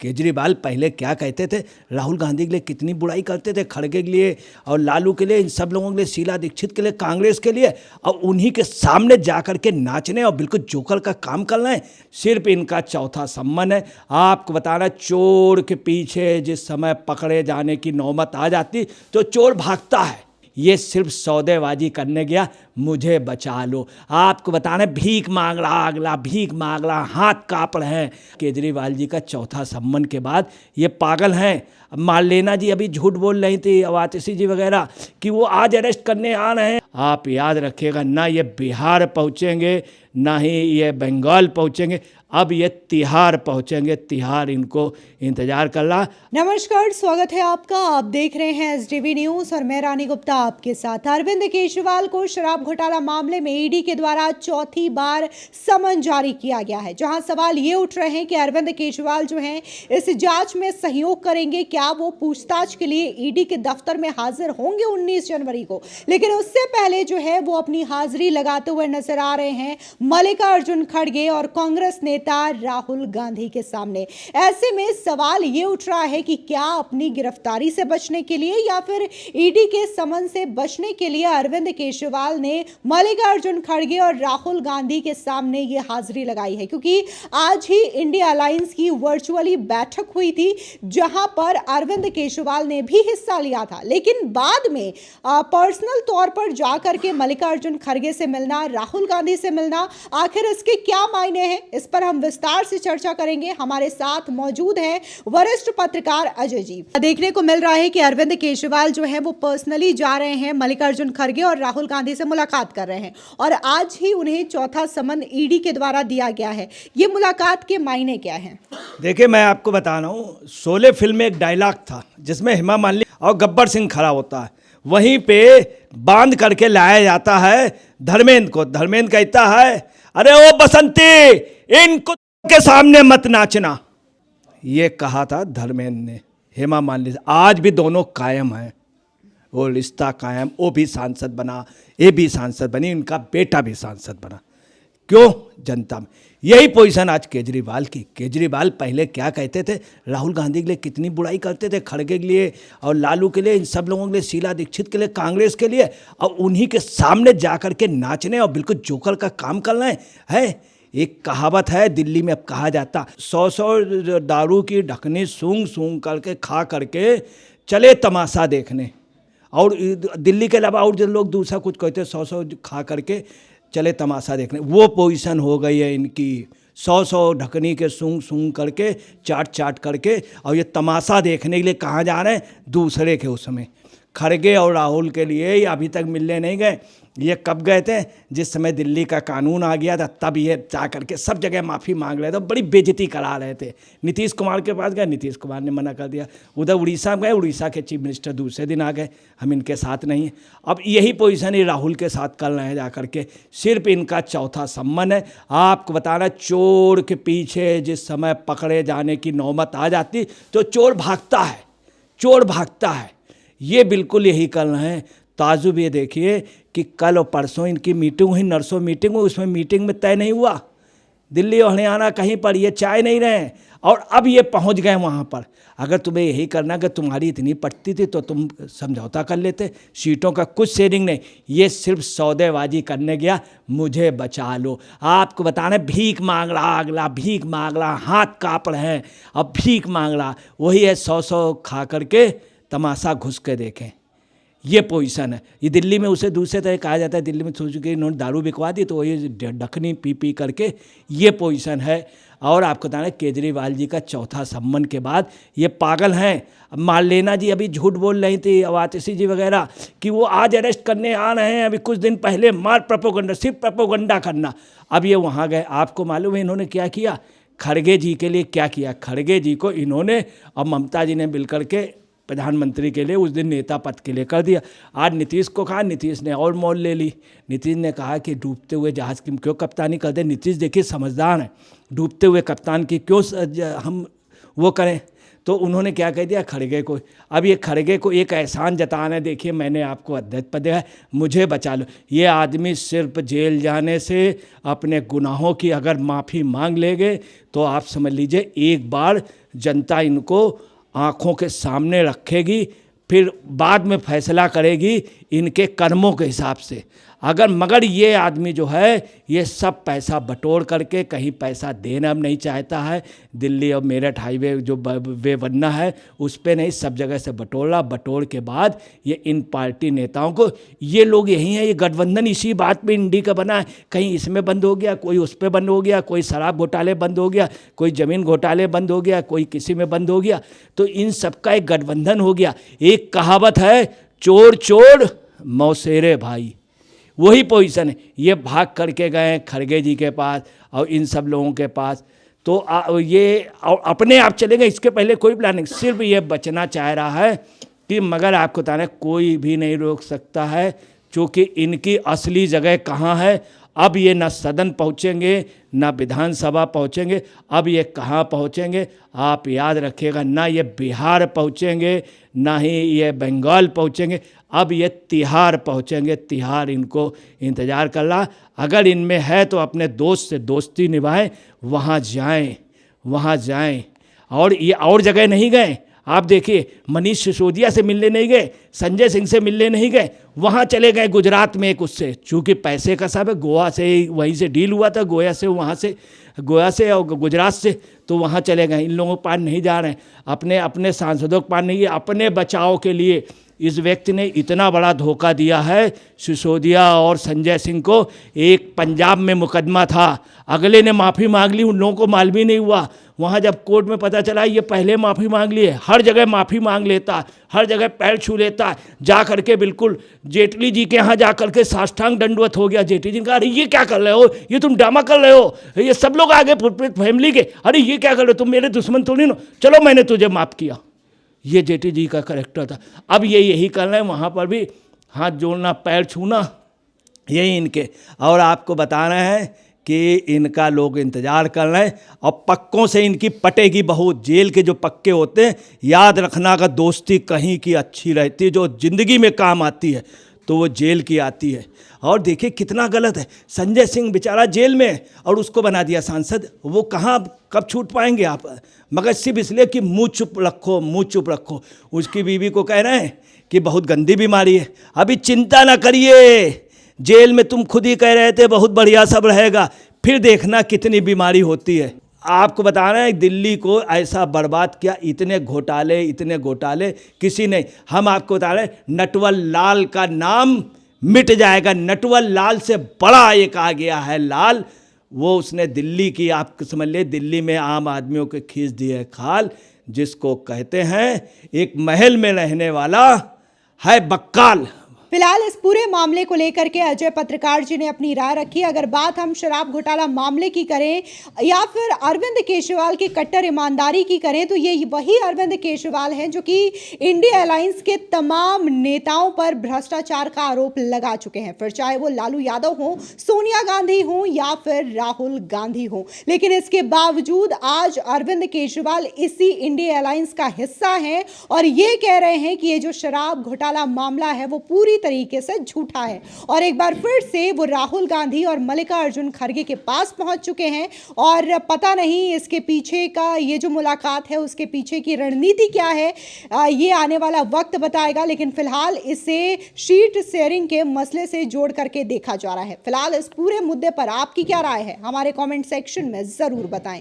केजरीवाल पहले क्या कहते थे, राहुल गांधी के लिए कितनी बुराई करते थे, खड़गे के लिए और लालू के लिए, इन सब लोगों के लिए, शीला दीक्षित के लिए, कांग्रेस के लिए, और उन्हीं के सामने जा कर के नाचने और बिल्कुल जोकर का काम करना है। सिर्फ इनका चौथा सम्मन है। आपको बताना, चोर के पीछे जिस समय पकड़े जाने की नौबत आ जाती तो चोर भागता है। ये सिर्फ सौदेबाजी करने गया, मुझे बचा लो। आपको बताना, भीख मांग रहा, अगला भीख मांग रहा, हाथ कांप रहे हैं। केजरीवाल जी का चौथा सम्मन के बाद ये पागल हैं। मार्लेना जी अभी झूठ बोल रही थी, अवातिशी जी वगैरह, कि वो आज अरेस्ट करने आ रहे हैं। आप याद रखिएगा, ना ये बिहार पहुंचेंगे, ना ही ये बंगाल पहुंचेंगे, अब ये तिहाड़ पहुंचेंगे। तिहाड़ इनको इंतजार कर रहा। नमस्कार, स्वागत है आपका। आप देख रहे हैं एसडीवी न्यूज और मैं रानी गुप्ता आपके साथ। अरविंद केजरीवाल को शराब घोटाला मामले में ईडी के द्वारा चौथी बार समन जारी किया गया है, जहां सवाल ये उठ रहे हैं कि अरविंद केजरीवाल जो हैं इस जांच में सहयोग करेंगे। क्या वो पूछताछ के लिए ईडी के दफ्तर में हाजिर होंगे 19 जनवरी को? लेकिन उससे पहले जो है वो अपनी हाजिरी लगाते हुए नजर आ रहे हैं मल्लिकार्जुन खड़गे और कांग्रेस नेता राहुल गांधी के सामने। ऐसे में सवाल ये उठ रहा है कि क्या अपनी गिरफ्तारी से बचने के लिए या फिर ईडी के समन से बचने के लिए अरविंद केजरीवाल ने मल्लिकार्जुन खड़गे और राहुल गांधी के सामने ये हाजिरी लगाई है, क्योंकि आज ही इंडिया अलायंस की वर्चुअली बैठक हुई थी, जहां पर अरविंद केजरीवाल ने भी हिस्सा लिया था। लेकिन बाद में पर्सनल तौर पर जाकर के मल्लिकार्जुन खड़गे से मिलना, राहुल गांधी से मिलना, आखिर इसके क्या मायने हैं, इस पर हम विस्तार से चर्चा करेंगे। हमारे साथ मौजूद हैं वरिष्ठ पत्रकार अजय जी। देखने को मिल रहा है कि अरविंद केजरीवाल जो है वो पर्सनली जा रहे हैं, मल्लिकार्जुन खड़गे और राहुल गांधी से मुलाकात कर रहे हैं, और आज ही उन्हें चौथा समन ईडी के द्वारा दिया गया है। ये मुलाकात के मायने क्या हैं? देखिए, मैं आपको बता रहा हूँ, शोले फिल्म में एक डायलॉग था जिसमें हेमा मालिनी और गब्बर सिंह खड़ा होता है, वहीं पे बांध करके लाया जाता है धर्मेंद्र को। धर्मेंद्र कहता है, अरे ओ बसंती, इनको के सामने मत नाचना। ये कहा था धर्मेंद्र ने हेमा मालिनी से। आज भी दोनों कायम हैं, वो रिश्ता कायम। वो भी सांसद बना, ये भी सांसद बनी, उनका बेटा भी सांसद बना। क्यों? जनता में। यही पोजीशन आज केजरीवाल की। केजरीवाल पहले क्या कहते थे, राहुल गांधी के लिए कितनी बुराई करते थे, खड़गे के लिए और लालू के लिए, इन सब लोगों के लिए, शीला दीक्षित के लिए, कांग्रेस के लिए, और उन्हीं के सामने जा कर के नाचने और बिल्कुल जोकर का काम करना है। एक कहावत है दिल्ली में, अब कहा जाता, 100 दारू की ढकनी सूंघ सूंघ करके खा करके चले तमाशा देखने। और दिल्ली के अलावा और जो लोग दूसरा कुछ कहते हैं, 100 खा करके चले तमाशा देखने। वो पोजीशन हो गई है इनकी। 100 ढकनी के सूंघ सूंघ करके, चाट चाट करके, और ये तमाशा देखने के लिए कहाँ जा रहे हैं? दूसरे के उसमें। खड़गे और राहुल के लिए ये अभी तक मिलने नहीं गए। ये कब गए थे? जिस समय दिल्ली का कानून आ गया था, तब ये जा करके सब जगह माफ़ी मांग रहे थे, बड़ी बेइज्जती करा रहे थे। नीतीश कुमार के पास गए, नीतीश कुमार ने मना कर दिया। उधर उड़ीसा गए, उड़ीसा के चीफ मिनिस्टर दूसरे दिन आ गए, हम इनके साथ नहीं हैं। अब यही पोजीशन ही राहुल के साथ कर रहे हैं जा करके। सिर्फ इनका चौथा सम्मन है। आपको बताना, चोर के पीछे जिस समय पकड़े जाने की नौबत आ जाती तो चोर भागता है, चोर भागता है। ये बिल्कुल यही कर रहे हैं। ताजुब ये देखिए कि कल और परसों इनकी मीटिंग हुई, नरसों मीटिंग हुई, उसमें मीटिंग में तय नहीं हुआ दिल्ली और हरियाणा कहीं पर, ये चाय नहीं रहे, और अब ये पहुंच गए वहां पर। अगर तुम्हें यही करना कि तुम्हारी इतनी पटती थी तो तुम समझौता कर लेते, सीटों का कुछ शेयरिंग नहीं। ये सिर्फ सौदेबाजी करने गया, मुझे बचा लो। आपको बताना, भीख मांग रहा, अगला भीख मांग रहा, हाथ कांप रहे हैं, अब भीख मांग रहा। वही है 100 खा करके तमाशा घुस के देखें। ये पोजीशन है। ये दिल्ली में उसे दूसरे तरह कहा जाता है, दिल्ली में सोच के इन्होंने दारू बिकवा दी तो वही ढकनी पी पी करके, ये पोजीशन है। और आपको बताना, केजरीवाल जी का चौथा सम्मन के बाद ये पागल हैं। मार्लेना जी अभी झूठ बोल रही थी, अवातिशी जी वगैरह, कि वो आज अरेस्ट करने आ रहे हैं, अभी कुछ दिन पहले मार प्रोपोगंडा, सिर्फ प्रोपोगंडा करना। अब ये वहाँ गए। आपको मालूम है इन्होंने क्या किया? खड़गे जी के लिए क्या किया? खड़गे जी को इन्होंने और ममता जी ने मिलकर के प्रधानमंत्री के लिए उस दिन नेता पद के लिए कर दिया। आज नीतीश को कहा, नीतीश ने और मोल ले ली। नीतीश ने कहा कि डूबते हुए जहाज़ की क्यों कप्तानी कर दे। नीतीश देखिए समझदार है, डूबते हुए कप्तान की क्यों हम वो करें। तो उन्होंने क्या कह दिया खड़गे को। अब ये खड़गे को एक एहसान जताना है, देखिए मैंने आपको अध्यक्ष पद दिया है, मुझे बचा लो। ये आदमी सिर्फ जेल जाने से अपने गुनाहों की अगर माफ़ी मांग लेंगे तो आप समझ लीजिए एक बार जनता इनको आँखों के सामने रखेगी, फिर बाद में फैसला करेगी इनके कर्मों के हिसाब से। मगर ये आदमी जो है ये सब पैसा बटोर करके कहीं पैसा देना नहीं चाहता है। दिल्ली और मेरठ हाईवे जो वे बनना है उस पे नहीं, सब जगह से बटोर के बाद ये इन पार्टी नेताओं को, ये लोग यही हैं, ये गठबंधन इसी बात पे इंडी का बना है। कहीं इसमें बंद हो गया, कोई उस पर बंद हो गया, कोई शराब घोटाले बंद हो गया, कोई ज़मीन घोटाले बंद हो गया, कोई किसी में बंद हो गया। तो इन सबका एक गठबंधन हो गया। एक कहावत है, चोर चोर मौसेरे भाई, वही पोजीशन है। ये भाग करके गए खड़गे जी के पास और इन सब लोगों के पास, तो ये अपने आप चले गए। इसके पहले कोई प्लान नहीं, सिर्फ ये बचना चाह रहा है कि मगर आपको बताना कोई भी नहीं रोक सकता है, क्योंकि इनकी असली जगह कहाँ है। अब ये ना सदन पहुँचेंगे ना विधानसभा पहुँचेंगे, अब ये कहाँ पहुँचेंगे आप याद रखिएगा, ना ये बिहार पहुँचेंगे ना ही ये बंगाल पहुँचेंगे, अब ये तिहाड़ पहुँचेंगे। तिहाड़ इनको इंतज़ार कर रहा। अगर इनमें है तो अपने दोस्त से दोस्ती निभाएं, वहाँ जाएं। और ये और जगह नहीं गए। आप देखिए मनीष सिसोदिया से मिलने नहीं गए, संजय सिंह से मिलने नहीं गए, वहाँ चले गए गुजरात में एक उससे, चूँकि पैसे का सब है, गोवा से वहीं से डील हुआ था, गोया से और गुजरात से, तो वहाँ चले गए। इन लोगों के पास नहीं जा रहे हैं, अपने सांसदों के पास नहीं है। अपने बचाव के लिए इस व्यक्ति ने इतना बड़ा धोखा दिया है सिसोदिया और संजय सिंह को। एक पंजाब में मुकदमा था, अगले ने माफ़ी मांग ली, उन लोगों को मालूम ही नहीं हुआ। वहाँ जब कोर्ट में पता चला ये पहले माफ़ी मांग लिए, हर जगह माफ़ी मांग लेता है, हर जगह पैर छू लेता है, जा करके बिल्कुल जेटली जी के यहाँ जा करके साष्टांग दंडवत हो गया। जेटली जी ने कहा अरे ये क्या कर रहे हो, ये तुम ड्रामा कर रहे हो, ये सब लोग आगे फैमिली के, अरे ये क्या कर रहे हो, तुम मेरे दुश्मन तो नहीं हो, चलो मैंने तुझे माफ़ किया। ये जेटली जी का करैक्टर था। अब ये यही कर रहे हैं, वहाँ पर भी हाथ जोड़ना पैर छूना यही इनके। और आपको बता रहे हैं कि इनका लोग इंतज़ार कर रहे हैं और पक्कों से इनकी पटेगी बहुत। जेल के जो पक्के होते हैं, याद रखना अगर दोस्ती कहीं की अच्छी रहती है जो ज़िंदगी में काम आती है तो वो जेल की आती है। और देखिए कितना गलत है, संजय सिंह बेचारा जेल में और उसको बना दिया सांसद। वो कहाँ कब छूट पाएंगे आप, मगर सिर्फ इसलिए कि मुँह चुप रखो। उसकी बीवी को कह रहे हैं कि बहुत गंदी बीमारी है, अभी चिंता ना करिए, जेल में तुम खुद ही कह रहे थे बहुत बढ़िया सब रहेगा, फिर देखना कितनी बीमारी होती है। आपको बता रहे हैं दिल्ली को ऐसा बर्बाद किया, इतने घोटाले किसी ने। हम आपको बता रहे हैं नटवर लाल का नाम मिट जाएगा। नटवर लाल से बड़ा एक आ गया है लाल, वो उसने दिल्ली की, आप समझ ले दिल्ली में आम आदमियों के खींच दी है खाल, जिसको कहते हैं एक महल में रहने वाला है बक्काल। फिलहाल इस पूरे मामले को लेकर के अजय पत्रकार जी ने अपनी राय रखी। अगर बात हम शराब घोटाला मामले की करें या फिर अरविंद केजरीवाल की कट्टर ईमानदारी की करें, तो ये वही अरविंद केजरीवाल हैं जो कि इंडिया अलायंस के तमाम नेताओं पर भ्रष्टाचार का आरोप लगा चुके हैं, फिर चाहे वो लालू यादव हो, सोनिया गांधी हो या फिर राहुल गांधी हो। लेकिन इसके बावजूद आज अरविंद केजरीवाल इसी इंडिया अलायंस का हिस्सा हैं और ये कह रहे हैं कि ये जो शराब घोटाला मामला है वो पूरी तरीके से झूठा है। और एक बार फिर से वो राहुल गांधी और मल्लिकार्जुन खड़गे के पास पहुंच चुके हैं और पता नहीं इसके पीछे का ये जो मुलाकात है उसके पीछे की रणनीति क्या है, ये आने वाला वक्त बताएगा। लेकिन फिलहाल इसे शीट शेयरिंग के मसले से जोड़ करके देखा जा रहा है। फिलहाल इस पूरे मुद्दे पर आपकी क्या राय है, हमारे कमेंट सेक्शन में जरूर बताएं।